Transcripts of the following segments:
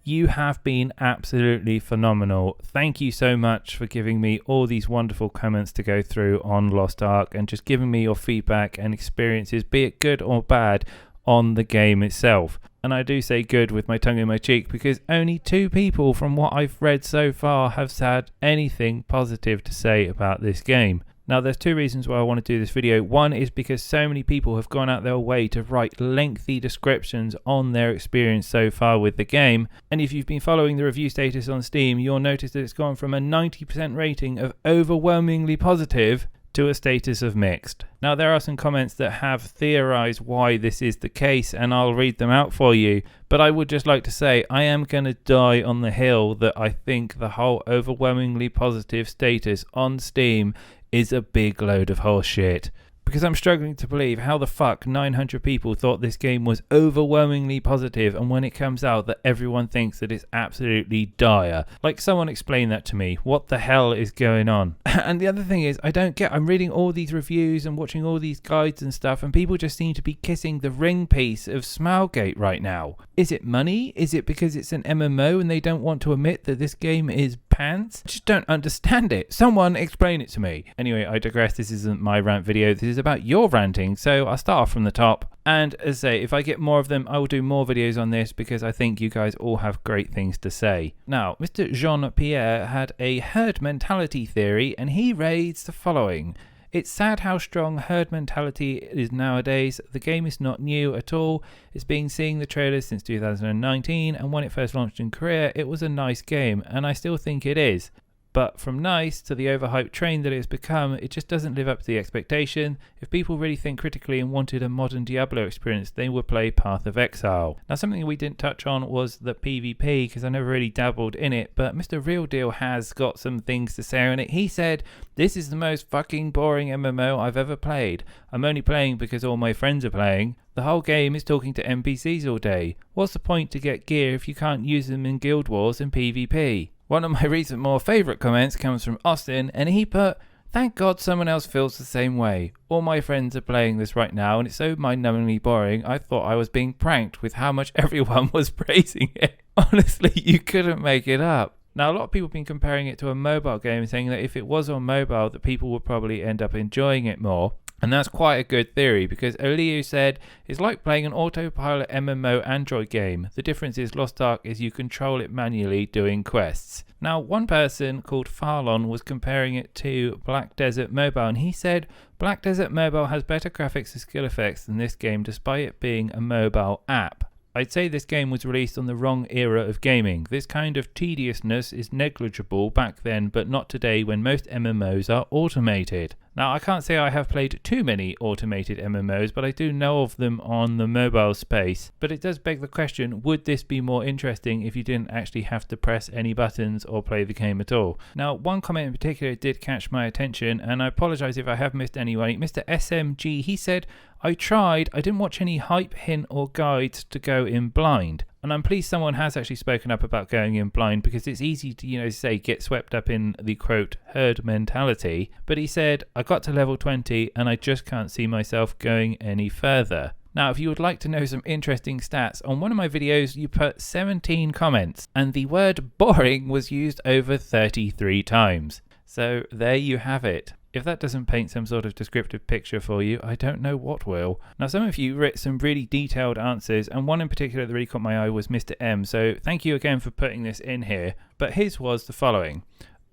You have been absolutely phenomenal. Thank you so much for giving me all these wonderful comments to go through on Lost Ark and just giving me your feedback and experiences, be it good or bad, on the game itself. And I do say good with my tongue in my cheek because only 2 people from what I've read so far have had anything positive to say about this game. Now, there's 2 reasons why I want to do this video. One is because so many people have gone out their way to write lengthy descriptions on their experience so far with the game. And if you've been following the review status on Steam, you'll notice that it's gone from a 90% rating of overwhelmingly positive to a status of mixed. Now, there are some comments that have theorized why this is the case, and I'll read them out for you. But I would just like to say I am going to die on the hill that I think the whole overwhelmingly positive status on Steam is a big load of horse shit. Because I'm struggling to believe how the fuck 900 people thought this game was overwhelmingly positive, and when it comes out that everyone thinks that it's absolutely dire. Like, someone explain that to me. What the hell is going on? And the other thing is, I'm reading all these reviews and watching all these guides and stuff, and people just seem to be kissing the ring piece of Smilegate right now. Is it money? Is it because it's an MMO and they don't want to admit that this game is pants? I just don't understand it. Someone explain it to me. Anyway, I digress. This isn't my rant video. This is about your ranting, so I'll start off from the top. And as I say, if I get more of them, I will do more videos on this because I think you guys all have great things to say. Now, Mr. Jean-Pierre had a herd mentality theory, and he raised the following. It's sad how strong herd mentality is nowadays. The game is not new at all. It's been seeing the trailers since 2019, and when it first launched in Korea, it was a nice game, and I still think it is. But from nice to the overhyped train that it has become, it just doesn't live up to the expectation. If people really think critically and wanted a modern Diablo experience, they would play Path of Exile. Now, something we didn't touch on was the PvP, because I never really dabbled in it, but Mr. Real Deal has got some things to say on it. He said, "This is the most fucking boring MMO I've ever played. I'm only playing because all my friends are playing. The whole game is talking to NPCs all day. What's the point to get gear if you can't use them in Guild Wars and PvP?" One of my recent more favourite comments comes from Austin, and he put, "Thank God someone else feels the same way. All my friends are playing this right now, and it's so mind-numbingly boring, I thought I was being pranked with how much everyone was praising it." Honestly, you couldn't make it up. Now, a lot of people have been comparing it to a mobile game, saying that if it was on mobile, that people would probably end up enjoying it more. And that's quite a good theory, because Oliu said, "It's like playing an autopilot MMO Android game. The difference is Lost Ark is you control it manually doing quests." Now, one person called Farlon was comparing it to Black Desert Mobile, and he said, "Black Desert Mobile has better graphics and skill effects than this game despite it being a mobile app. I'd say this game was released on the wrong era of gaming. This kind of tediousness is negligible back then, but not today when most MMOs are automated." Now, I can't say I have played too many automated MMOs, but I do know of them on the mobile space. But it does beg the question, would this be more interesting if you didn't actually have to press any buttons or play the game at all? Now, one comment in particular did catch my attention, and I apologise if I have missed anyone. Mr. SMG, he said, "I tried, I didn't watch any hype, hint or guides to go in blind." And I'm pleased someone has actually spoken up about going in blind, because it's easy to, say, get swept up in the, quote, herd mentality. But he said, "I got to level 20 and I just can't see myself going any further." Now, if you would like to know some interesting stats, on one of my videos you put 17 comments, and the word boring was used over 33 times. So there you have it. If that doesn't paint some sort of descriptive picture for you, I don't know what will. Now, some of you wrote some really detailed answers, and one in particular that really caught my eye was Mr. M, so thank you again for putting this in here. But his was the following.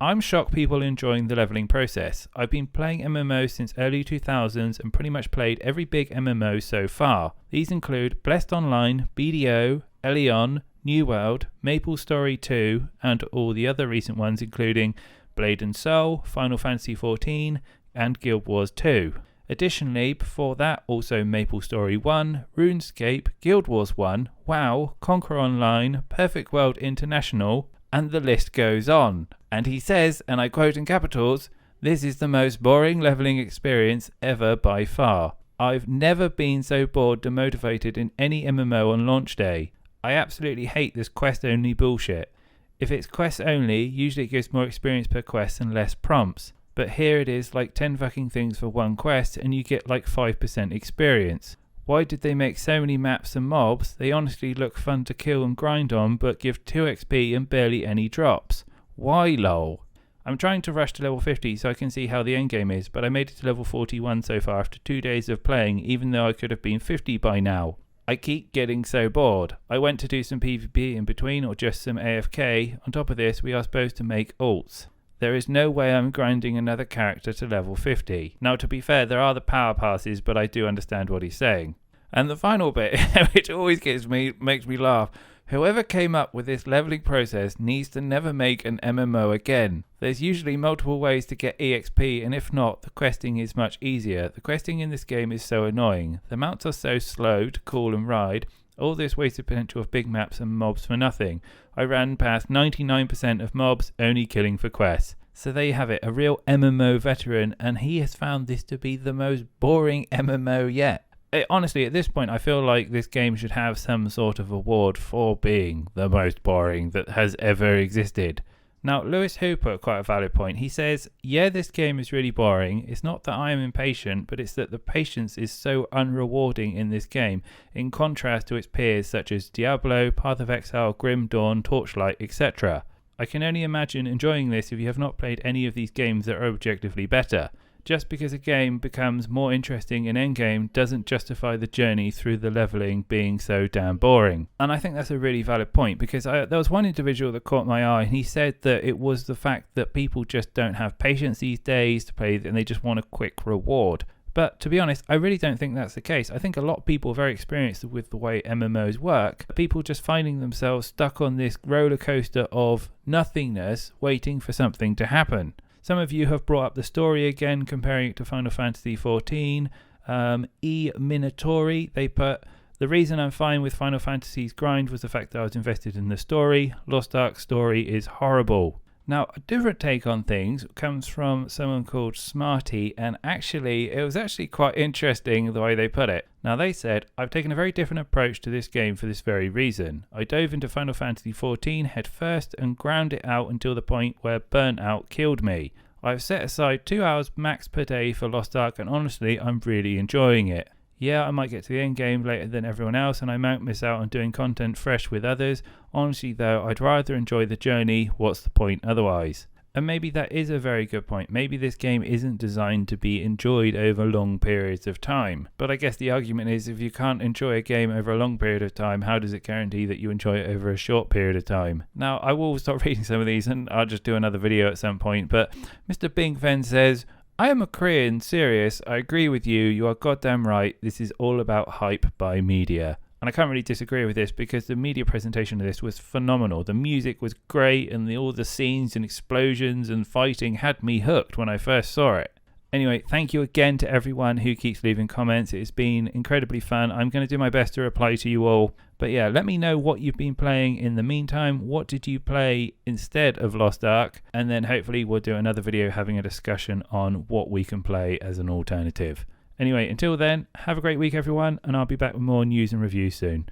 "I'm shocked people enjoying the leveling process. I've been playing MMOs since early 2000s and pretty much played every big MMO so far. These include Blessed Online, BDO, Elion, New World, Maple Story 2, and all the other recent ones including Blade and Soul, Final Fantasy XIV, and Guild Wars 2. Additionally, before that, also Maple Story 1, RuneScape, Guild Wars 1, WoW, Conquer Online, Perfect World International, and the list goes on." And he says, and I quote in capitals, "This is the most boring leveling experience ever by far. I've never been so bored demotivated in any MMO on launch day. I absolutely hate this quest-only bullshit. If it's quest only, usually it gives more experience per quest and less prompts. But here it is like 10 fucking things for one quest and you get like 5% experience. Why did they make so many maps and mobs? They honestly look fun to kill and grind on, but give 2 XP and barely any drops. Why lol? I'm trying to rush to level 50 so I can see how the endgame is, but I made it to level 41 so far after 2 days of playing, even though I could have been 50 by now. I keep getting so bored. I went to do some PvP in between or just some AFK. On top of this, we are supposed to make ults. There is no way I'm grinding another character to level 50. Now, to be fair, there are the power passes, but I do understand what he's saying. And the final bit, which always makes me laugh, whoever came up with this leveling process needs to never make an MMO again. There's usually multiple ways to get EXP, and if not, the questing is much easier. The questing in this game is so annoying. The mounts are so slow to call and ride. All this wasted potential of big maps and mobs for nothing. I ran past 99% of mobs, only killing for quests. So there you have it, a real MMO veteran, and he has found this to be the most boring MMO yet. Honestly, at this point, I feel like this game should have some sort of award for being the most boring that has ever existed. Now, Lewis Hooper, quite a valid point. He says, yeah, this game is really boring. It's not that I am impatient, but it's that the patience is so unrewarding in this game, in contrast to its peers such as Diablo, Path of Exile, Grim Dawn, Torchlight, etc. I can only imagine enjoying this if you have not played any of these games that are objectively better. Just because a game becomes more interesting in endgame doesn't justify the journey through the leveling being so damn boring. And I think that's a really valid point, because there was one individual that caught my eye, and he said that it was the fact that people just don't have patience these days to play and they just want a quick reward. But to be honest, I really don't think that's the case. I think a lot of people are very experienced with the way MMOs work. People just finding themselves stuck on this roller coaster of nothingness, waiting for something to happen. Some of you have brought up the story again, comparing it to Final Fantasy XIV. Minotauri, they put, the reason I'm fine with Final Fantasy's grind was the fact that I was invested in the story. Lost Ark story is horrible. Now, a different take on things comes from someone called Smarty, and actually, it was actually quite interesting the way they put it. Now, they said, I've taken a very different approach to this game for this very reason. I dove into Final Fantasy XIV head first and ground it out until the point where burnout killed me. I've set aside 2 hours max per day for Lost Ark, and honestly, I'm really enjoying it. Yeah, I might get to the end game later than everyone else, and I might miss out on doing content fresh with others. Honestly though, I'd rather enjoy the journey. What's the point otherwise? And maybe that is a very good point. Maybe this game isn't designed to be enjoyed over long periods of time. But I guess the argument is, if you can't enjoy a game over a long period of time, how does it guarantee that you enjoy it over a short period of time? Now, I will stop reading some of these and I'll just do another video at some point. But Mr. Bingfen says, I am a Korean, serious. I agree with you. You are goddamn right. This is all about hype by media. And I can't really disagree with this, because the media presentation of this was phenomenal. The music was great, and all the scenes and explosions and fighting had me hooked when I first saw it. Anyway, thank you again to everyone who keeps leaving comments. It's been incredibly fun. I'm going to do my best to reply to you all. But yeah, let me know what you've been playing in the meantime. What did you play instead of Lost Ark? And then hopefully we'll do another video having a discussion on what we can play as an alternative. Anyway, until then, have a great week everyone, and I'll be back with more news and reviews soon.